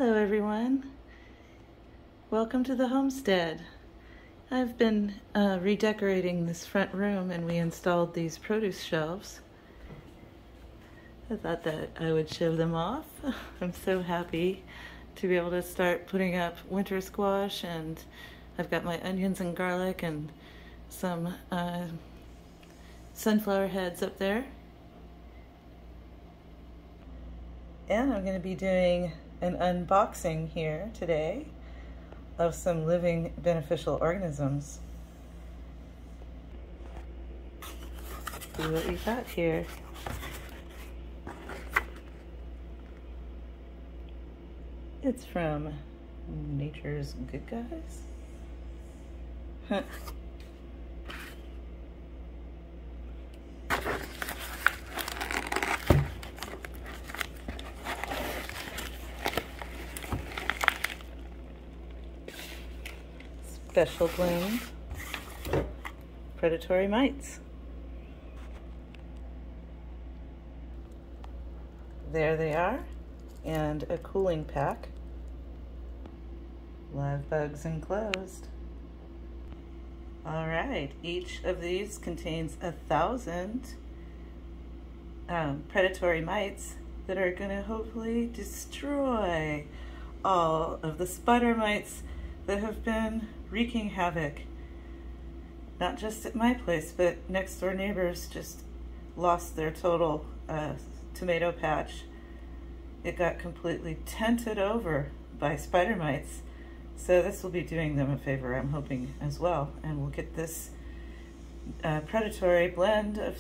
Hello everyone, welcome to the homestead. I've been redecorating this front room and we installed these produce shelves. I thought that I would show them off. I'm so happy to be able to start putting up winter squash, and I've got my onions and garlic and some sunflower heads up there. And I'm going to be doing an unboxing here today of some living beneficial organisms. See what we got here. It's from Nature's Good Guys. Special blend predatory mites. There they are, and a cooling pack. Live bugs enclosed. All right, each of these contains 1,000 predatory mites that are going to hopefully destroy all of the spider mites that have been wreaking havoc, not just at my place, but next door neighbors just lost their total tomato patch. It got completely tented over by spider mites, so this will be doing them a favor, I'm hoping, as well. And we'll get this predatory blend of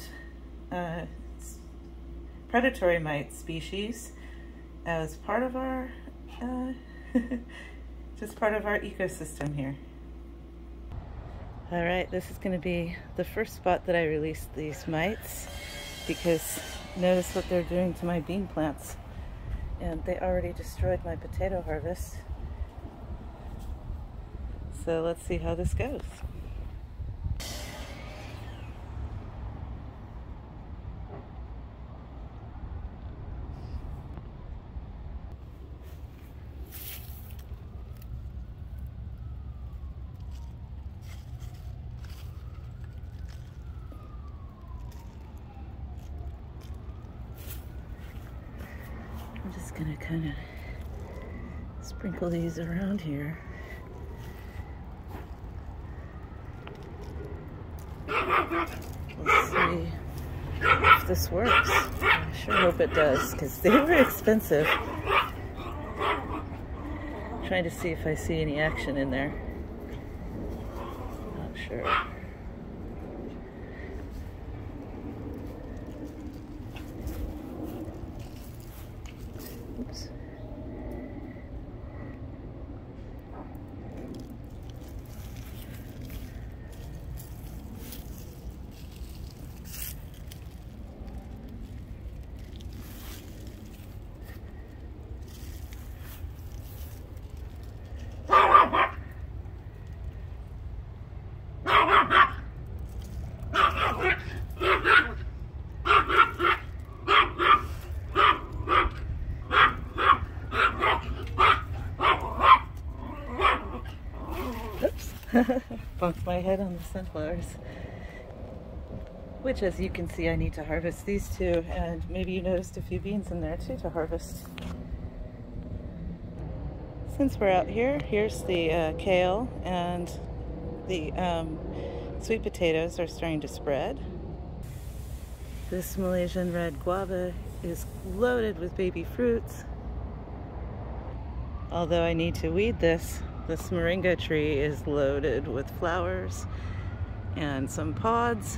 predatory mite species as part of our just part of our ecosystem here. All right, this is going to be the first spot that I release these mites, because notice what they're doing to my bean plants. And they already destroyed my potato harvest. So let's see how this goes. I'm just gonna kind of sprinkle these around here. Let's see if this works. I sure hope it does, because they were expensive. I'm trying to see if I see any action in there. Not sure. Oops. Bumped my head on the sunflowers, which, as you can see, I need to harvest these too, and maybe you noticed a few beans in there too to harvest. Since we're out here, here's the kale, and the sweet potatoes are starting to spread. This Malaysian red guava is loaded with baby fruits. Although I need to weed this moringa tree is loaded with flowers and some pods.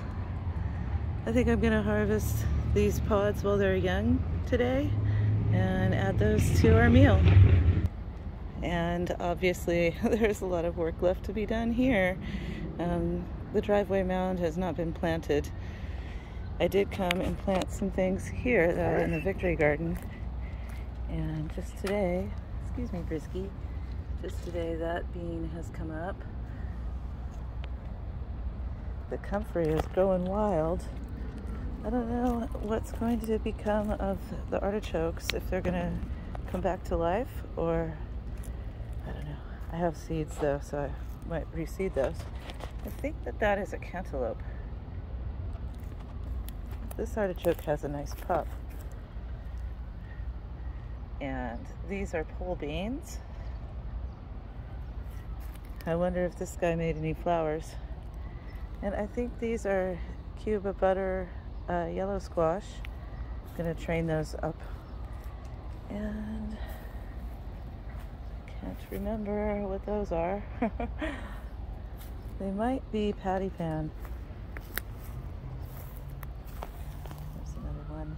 I think I'm gonna harvest these pods while they're young today and add those to our meal. And obviously there's a lot of work left to be done here. The driveway mound has not been planted. I did come and plant some things here in the Victory Garden, and just today, excuse me Brisky, just today that bean has come up. The comfrey is growing wild. I don't know what's going to become of the artichokes, if they're going to come back to life, or I don't know. I have seeds though, so I might reseed those. I think that is a cantaloupe. This artichoke has a nice puff. And these are pole beans. I wonder if this guy made any flowers. And I think these are Cuba butter yellow squash. I'm gonna train those up. And can't remember what those are. They might be patty pan. There's another one.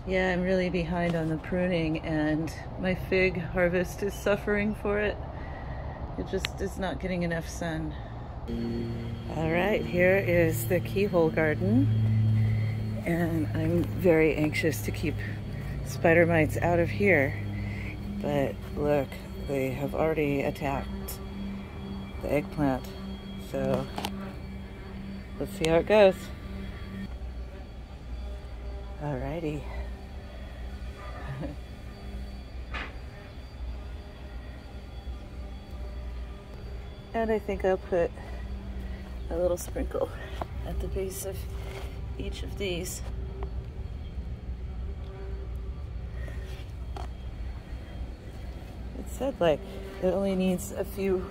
Yeah, I'm really behind on the pruning, and my fig harvest is suffering for it. It just is not getting enough sun. All right, here is the keyhole garden, and I'm very anxious to keep spider mites out of here. But look, they have already attacked the eggplant. So let's see how it goes. Alrighty. And I think I'll put a little sprinkle at the base of each of these. It said like it only needs a few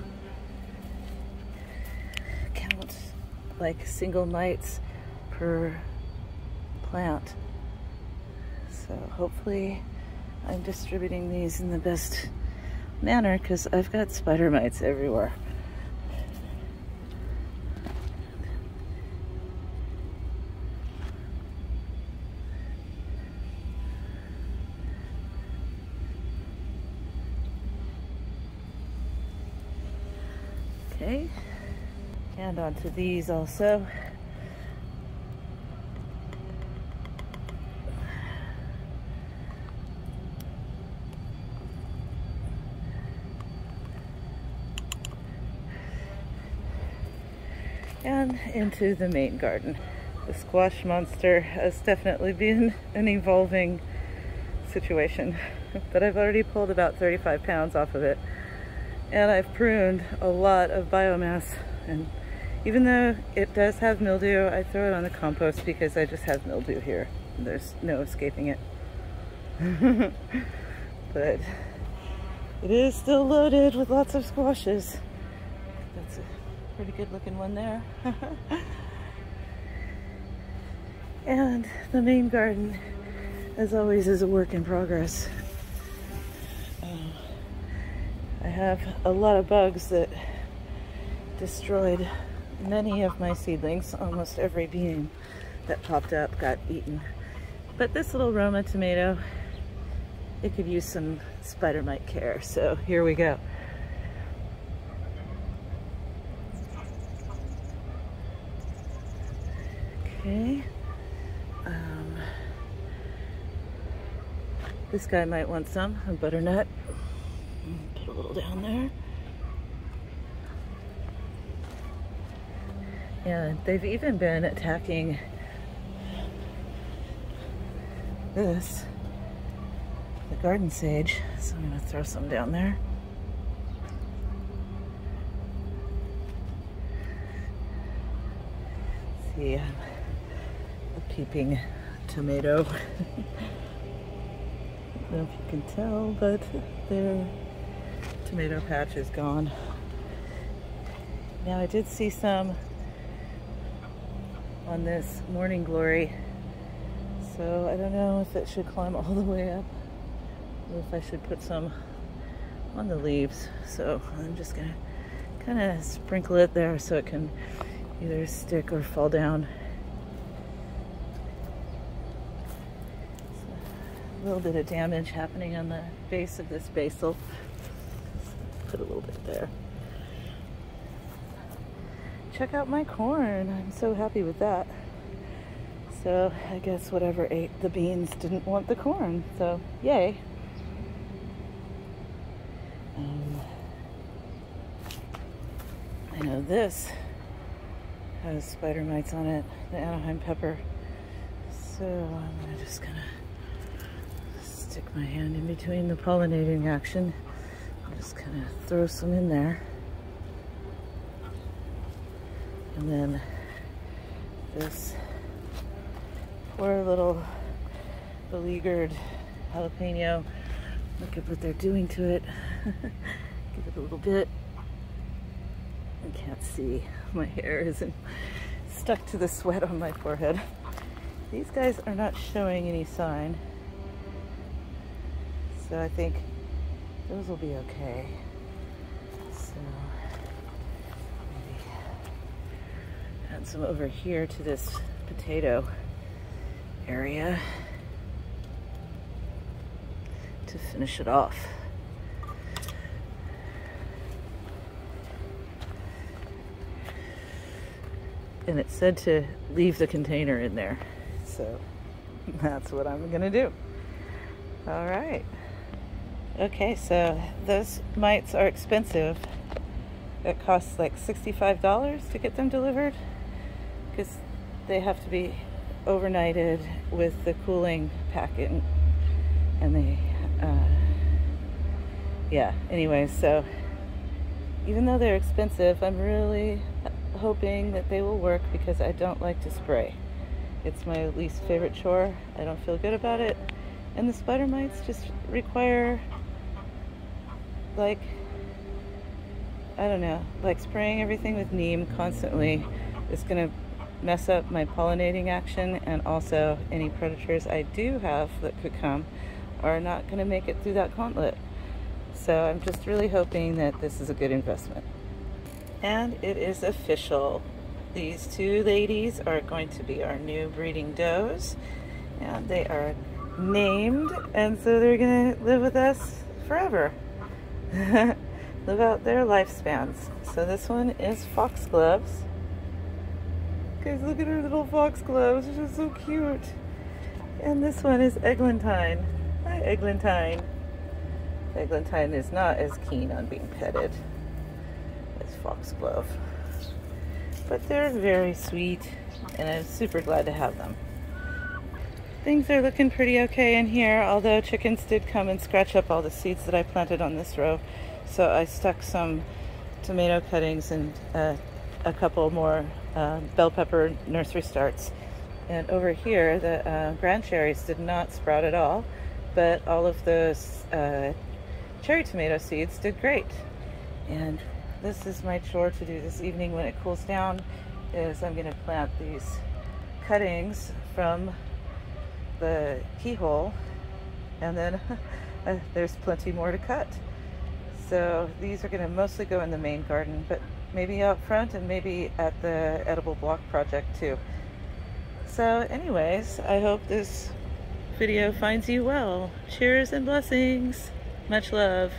count, like single mites per plant. So hopefully I'm distributing these in the best manner, because I've got spider mites everywhere. Okay, and onto these also. And into the main garden. The squash monster has definitely been an evolving situation, but I've already pulled about 35 pounds off of it. And I've pruned a lot of biomass, and even though it does have mildew, I throw it on the compost because I just have mildew here. There's no escaping it. But it is still loaded with lots of squashes. That's a pretty good looking one there. And the main garden, as always, is a work in progress. I have a lot of bugs that destroyed many of my seedlings. Almost every bean that popped up got eaten. But this little Roma tomato, it could use some spider mite care. So here we go. Okay. This guy might want some, a butternut. Put a little down there. And they've even been attacking this, the garden sage. So I'm gonna throw some down there. See, a peeping tomato. I don't know if you can tell, but their tomato patch is gone. Now I did see some on this morning glory, so I don't know if it should climb all the way up or if I should put some on the leaves. So I'm just gonna kind of sprinkle it there so it can either stick or fall down. A little bit of damage happening on the base of this basil. Put a little bit there. Check out my corn. I'm so happy with that. So I guess whatever ate the beans didn't want the corn. So yay. I know this has spider mites on it, the Anaheim pepper. So I'm just gonna Stick my hand in between the pollinating action. I'll just kind of throw some in there. And then this poor little beleaguered jalapeno. Look at what they're doing to it. Give it a little bit. I can't see. My hair isn't stuck to the sweat on my forehead. These guys are not showing any sign. So I think those will be okay. So maybe add some over here to this potato area to finish it off. And it said to leave the container in there. So that's what I'm gonna do. All right. Okay, so those mites are expensive. It costs like $65 to get them delivered because they have to be overnighted with the cooling packet, and they, yeah, anyway, so even though they're expensive, I'm really hoping that they will work because I don't like to spray. It's my least favorite chore. I don't feel good about it. And the spider mites just require, like, I don't know, like spraying everything with neem constantly is going to mess up my pollinating action, and also any predators I do have that could come are not going to make it through that gauntlet. So I'm just really hoping that this is a good investment. And it is official. These two ladies are going to be our new breeding does, and they are named, and so they're gonna live with us forever. Live out their lifespans. So this one is Foxgloves. Guys, look at her little foxgloves. She's so cute. And this one is Eglantine. Hi, Eglantine. Eglantine is not as keen on being petted as Foxglove, but they're very sweet, and I'm super glad to have them. Things are looking pretty okay in here, although chickens did come and scratch up all the seeds that I planted on this row. So I stuck some tomato cuttings and a couple more bell pepper nursery starts. And over here, the grand cherries did not sprout at all, but all of those cherry tomato seeds did great. And this is my chore to do this evening when it cools down, is I'm going to plant these cuttings from the keyhole, and then there's plenty more to cut. So these are going to mostly go in the main garden, but maybe out front and maybe at the edible block project too. So anyways, I hope this video finds you well. Cheers and blessings. Much love.